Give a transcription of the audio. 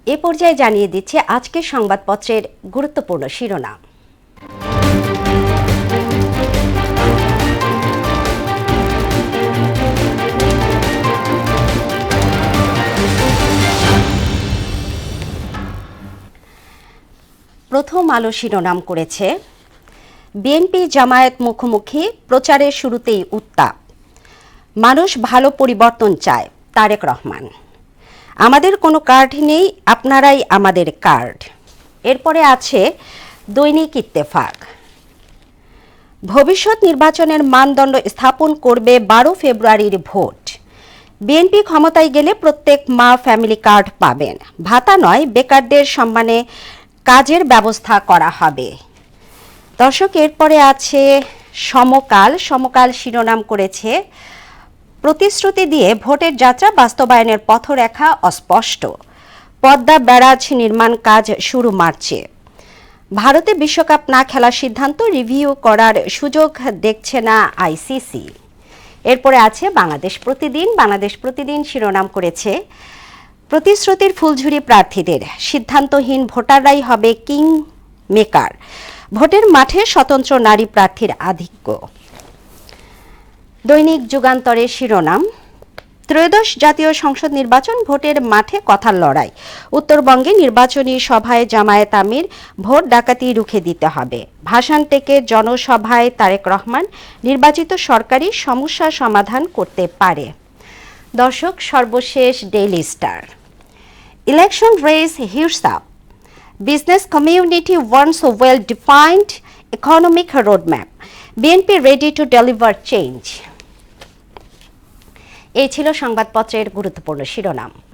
এ পর্যায়ে জানিয়ে দিচ্ছে আজকের সংবাদপত্রের গুরুত্বপূর্ণ শিরোনাম। প্রথম আলো শিরোনাম করেছে, বিএনপি জামায়াত মুখোমুখি, প্রচারের শুরুতেই উত্তাপ। মানুষ ভালো পরিবর্তন চায়, তারেক রহমান। আমাদের কোনো কার্ড নেই, আপনারাই আমাদের কার্ড। এরপরে আছে দৈনিক ইত্তেফাক। ভবিষ্যৎ নির্বাচনের মানদণ্ড স্থাপন করবে 12 ফেব্রুয়ারির ভোট। বিএনপি ক্ষমতায় গেলে প্রত্যেক মা ফ্যামিলি কার্ড পাবেন। ভাতা নয়, বেকারদের সম্মানে কাজের ব্যবস্থা করা হবে। দর্শক, এরপরে আছে সমকাল শিরোনাম করেছে, প্রতিশ্রুতি দিয়ে ভোটের যাত্রা বাস্তবায়নের পথরেখা অস্পষ্ট। পদ্মা ব্যারাজ নির্মাণ কাজ শুরু মার্চে। ভারতে বিশ্বকাপ না খেলার সিদ্ধান্ত রিভিউ করার সুযোগ দেখছে না আইসিসি। এরপরে আছে বাংলাদেশ প্রতিদিন শিরোনাম করেছে, প্রতিশ্রুতির ফুলঝুরি প্রার্থীদের, সিদ্ধান্তহীন ভোটাররাই হবে কিং মেকার। ভোটের মাঠে স্বতন্ত্র নারী প্রার্থীর আধিক্য। দৈনিক যুগান্তরের শিরোনাম, ত্রয়োদশ জাতীয় সংসদ নির্বাচন ভোটের মাঠে কথার লড়াই। উত্তরবঙ্গে নির্বাচনী সভায় জামায়াত আমির, ভোট ডাকাতি রুখে দিতে হবে। ভাসান থেকে জনসভায় তারেক রহমান, নির্বাচিত সরকারি সমস্যা সমাধান করতে পারে। দর্শক, সর্বশেষ Daily Star. Election race hits up, business community wants a well-defined economic roadmap. BNP ready to deliver change. এই ছিল সংবাদপত্রের গুরুত্বপূর্ণ শিরোনাম।